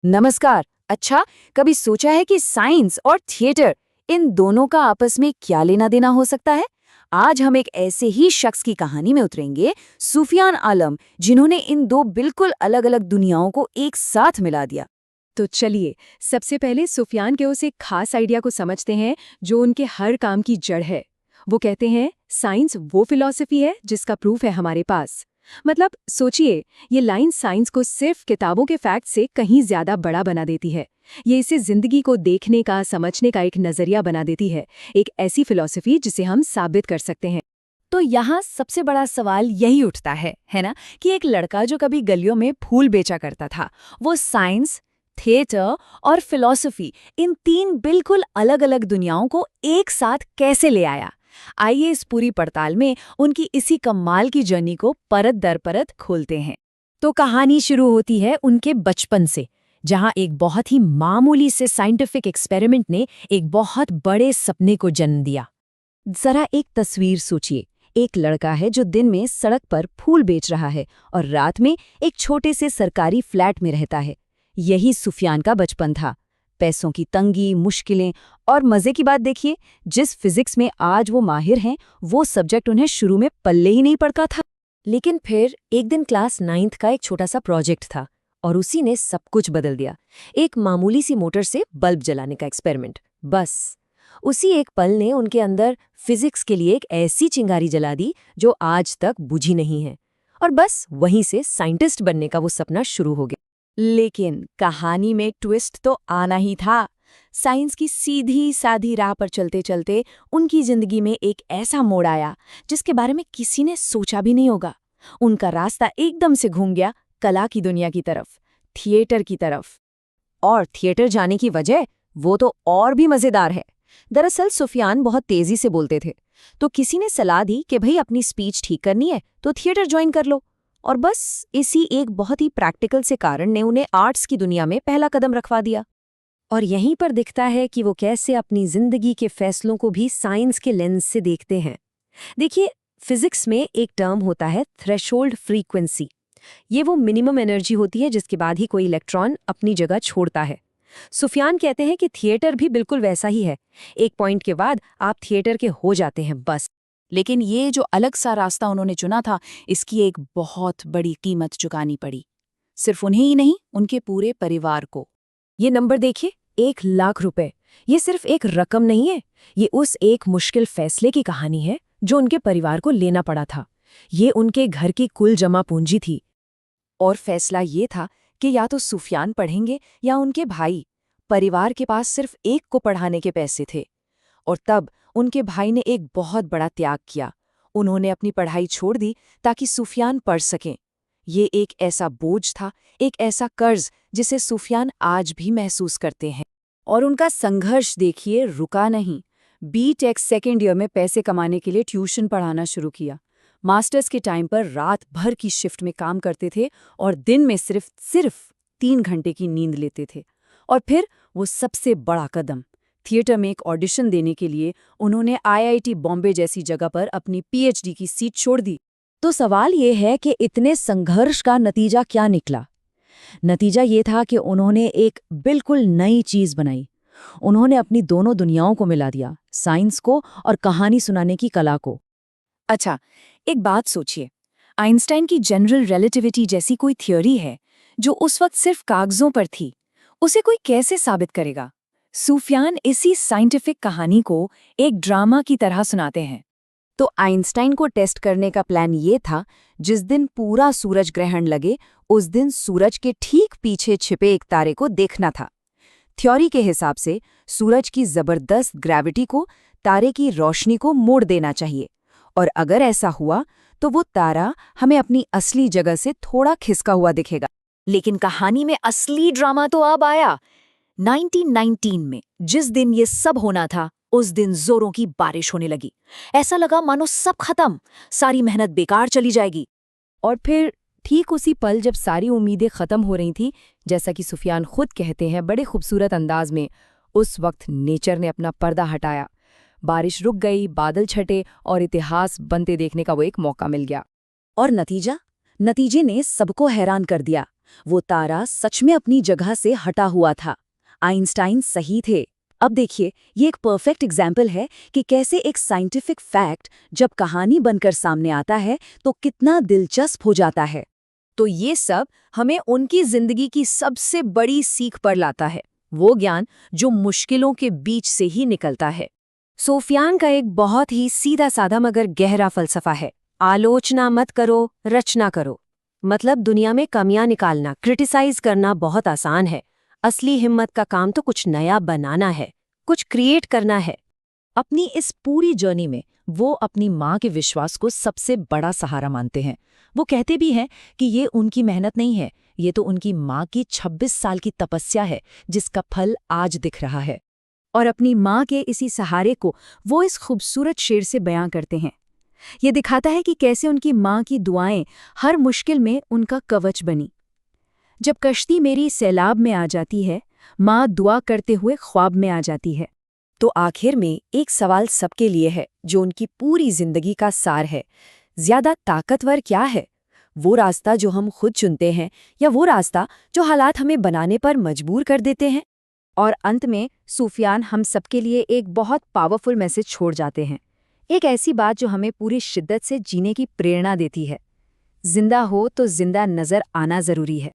नमस्कार। अच्छा, कभी सोचा है कि साइंस और थिएटर इन दोनों का आपस में क्या लेना देना हो सकता है? आज हम एक ऐसे ही शख्स की कहानी में उतरेंगे, सुफियान आलम, जिन्होंने इन दो बिल्कुल अलग-अलग दुनियाओं को एक साथ मिला दिया। तो चलिए, सबसे पहले सुफियान के उस एक खास आइडिया को समझते हैं जो उनके हर काम की जड़ है। वो कहते हैं साइंस वो फिलॉसफी है जिसका प्रूफ है हमारे पास। मतलब सोचिए, ये लाइन साइंस को सिर्फ किताबों के फैक्ट से कहीं ज्यादा बड़ा बना देती है। ये इसे जिंदगी को देखने का, समझने का एक नजरिया बना देती है, एक ऐसी फिलॉसफी जिसे हम साबित कर सकते हैं। तो यहाँ सबसे बड़ा सवाल यही उठता है ना, कि एक लड़का जो कभी गलियों में फूल बेचा करता था, वो साइंस, थिएटर और फिलॉसफी, इन तीन बिल्कुल अलग-अलग दुनियाओं को एक साथ कैसे ले आया? आइए इस पूरी पड़ताल में उनकी इसी कमाल की जर्नी को परत दर परत खोलते हैं। तो कहानी शुरू होती है उनके बचपन से, जहां एक बहुत ही मामूली से साइंटिफिक एक्सपेरिमेंट ने एक बहुत बड़े सपने को जन्म दिया। जरा एक तस्वीर सोचिए। एक लड़का है जो दिन में सड़क पर फूल बेच रहा है और रात में एक छोटे से सरकारी फ्लैट में रहता है। यही सुफियान का बचपन था। पैसों की तंगी, मुश्किलें और मजे की बात देखिए, जिस फिजिक्स में आज वो माहिर हैं, वो सब्जेक्ट उन्हें शुरू में पल्ले ही नहीं पड़ता था। लेकिन फिर एक दिन क्लास 9th का एक छोटा सा प्रोजेक्ट था और उसी ने सब कुछ बदल दिया। एक मामूली सी मोटर से बल्ब जलाने का एक्सपेरिमेंट। बस उसी एक पल ने उनके अंदर फिजिक्स के लिए एक ऐसी चिंगारी जला दी जो आज तक बुझी नहीं है। और बस वहीं से साइंटिस्ट बनने का वो सपना शुरू हो गया। लेकिन कहानी में ट्विस्ट तो आना ही था। साइंस की सीधी साधी राह पर चलते चलते उनकी जिंदगी में एक ऐसा मोड़ आया जिसके बारे में किसी ने सोचा भी नहीं होगा। उनका रास्ता एकदम से घूम गया कला की दुनिया की तरफ, थिएटर की तरफ। और थिएटर जाने की वजह वो तो और भी मजेदार है। दरअसल सुफियान बहुत तेजी से बोलते थे, तो किसी ने सलाह दी कि भाई अपनी स्पीच ठीक करनी है तो थिएटर ज्वाइन कर लो। और बस इसी एक बहुत ही प्रैक्टिकल से कारण ने उन्हें आर्ट्स की दुनिया में पहला कदम रखवा दिया। और यहीं पर दिखता है कि वो कैसे अपनी जिंदगी के फैसलों को भी साइंस के लेंस से देखते हैं। देखिए, फिजिक्स में एक टर्म होता है थ्रेशोल्ड फ्रीक्वेंसी। ये वो मिनिमम एनर्जी होती है जिसके बाद ही कोई इलेक्ट्रॉन अपनी जगह छोड़ता है। सुफियान कहते हैं कि थिएटर भी बिल्कुल वैसा ही है। एक पॉइंट के बाद आप थिएटर के हो जाते हैं बस। लेकिन ये जो अलग सा रास्ता उन्होंने चुना था, इसकी एक बहुत बड़ी कीमत चुकानी पड़ी। सिर्फ उन्हें ही नहीं, उनके पूरे परिवार को। ये नंबर देखिए, 1 लाख रुपए। ये सिर्फ एक रकम नहीं है, ये उस एक मुश्किल फैसले की कहानी है जो उनके परिवार को लेना पड़ा था। ये उनके घर की कुल जमा पूंजी थी। और फैसला ये था कि या तो सुफियान पढ़ेंगे या उनके भाई। परिवार के पास सिर्फ एक को पढ़ाने के पैसे थे। और तब उनके भाई ने एक बहुत बड़ा त्याग किया। उन्होंने अपनी पढ़ाई छोड़ दी ताकि सुफियान पढ़ सकें। ये एक ऐसा बोझ था, एक ऐसा कर्ज जिसे सुफियान आज भी महसूस करते हैं। और उनका संघर्ष देखिए, रुका नहीं। बीटेक सेकेंड ईयर में पैसे कमाने के लिए ट्यूशन पढ़ाना शुरू किया। मास्टर्स के टाइम पर रात भर की शिफ्ट में काम करते थे और दिन में सिर्फ 3 घंटे की नींद लेते थे। और फिर वो सबसे बड़ा कदम, थिएटर में एक ऑडिशन देने के लिए उन्होंने आईआईटी बॉम्बे जैसी जगह पर अपनी पीएचडी की सीट छोड़ दी। तो सवाल ये है कि इतने संघर्ष का नतीजा क्या निकला? नतीजा ये था कि उन्होंने एक बिल्कुल नई चीज बनाई। उन्होंने अपनी दोनों दुनियाओं को मिला दिया, साइंस को और कहानी सुनाने की कला को। अच्छा, एक बात सोचिए, आइंस्टाइन की जनरल रिलेटिविटी जैसी कोई थ्योरी है जो उस वक्त सिर्फ कागजों पर थी, उसे कोई कैसे साबित करेगा? सुफियान इसी साइंटिफिक कहानी को एक ड्रामा की तरह सुनाते हैं। तो आइंस्टाइन को टेस्ट करने का प्लान ये था, जिस दिन पूरा सूरज ग्रहण लगे उस दिन सूरज के ठीक पीछे छिपे एक तारे को देखना था। थ्योरी के हिसाब से सूरज की जबरदस्त ग्रेविटी को तारे की रोशनी को मोड़ देना चाहिए, और अगर ऐसा हुआ तो वो तारा हमें अपनी असली जगह से थोड़ा खिसका हुआ दिखेगा। लेकिन कहानी में असली ड्रामा तो अब आया। 1919 में, जिस दिन ये सब होना था, उस दिन जोरों की बारिश होने लगी। ऐसा लगा मानो सब खत्म, सारी मेहनत बेकार चली जाएगी। और फिर ठीक उसी पल जब सारी उम्मीदें खत्म हो रही थीं, जैसा कि सुफियान खुद कहते हैं बड़े खूबसूरत अंदाज में, उस वक्त नेचर ने अपना पर्दा हटाया। बारिश रुक गई, बादल छटे और इतिहास बनते देखने का वो एक मौका मिल गया। और नतीजे ने सबको हैरान कर दिया। वो तारा सच में अपनी जगह से हटा हुआ था। आइंस्टाइन सही थे। अब देखिए, ये एक परफेक्ट एग्जाम्पल है कि कैसे एक साइंटिफिक फैक्ट जब कहानी बनकर सामने आता है तो कितना दिलचस्प हो जाता है। तो ये सब हमें उनकी जिंदगी की सबसे बड़ी सीख पर लाता है, वो ज्ञान जो मुश्किलों के बीच से ही निकलता है। सोफियान का एक बहुत ही सीधा साधा मगर गहरा फलसफा है, आलोचना मत करो, रचना करो। मतलब दुनिया में कमियां निकालना, क्रिटिसाइज करना बहुत आसान है। असली हिम्मत का काम तो कुछ नया बनाना है, कुछ क्रिएट करना है। अपनी इस पूरी जर्नी में वो अपनी माँ के विश्वास को सबसे बड़ा सहारा मानते हैं। वो कहते भी हैं कि ये उनकी मेहनत नहीं है, ये तो उनकी माँ की 26 साल की तपस्या है जिसका फल आज दिख रहा है। और अपनी माँ के इसी सहारे को वो इस खूबसूरत शेर से बयां करते हैं। ये दिखाता है कि कैसे उनकी माँ की दुआएं हर मुश्किल में उनका कवच बनी। जब कश्ती मेरी सैलाब में आ जाती है, माँ दुआ करते हुए ख्वाब में आ जाती है। तो आखिर में एक सवाल सबके लिए है जो उनकी पूरी जिंदगी का सार है। ज्यादा ताकतवर क्या है? वो रास्ता जो हम खुद चुनते हैं या वो रास्ता जो हालात हमें बनाने पर मजबूर कर देते हैं? और अंत में सूफियान हम सबके लिए एक बहुत पावरफुल मैसेज छोड़ जाते हैं। एक ऐसी बात जो हमें पूरी शिद्दत से जीने की प्रेरणा देती है। जिंदा हो तो जिंदा नजर आना जरूरी है।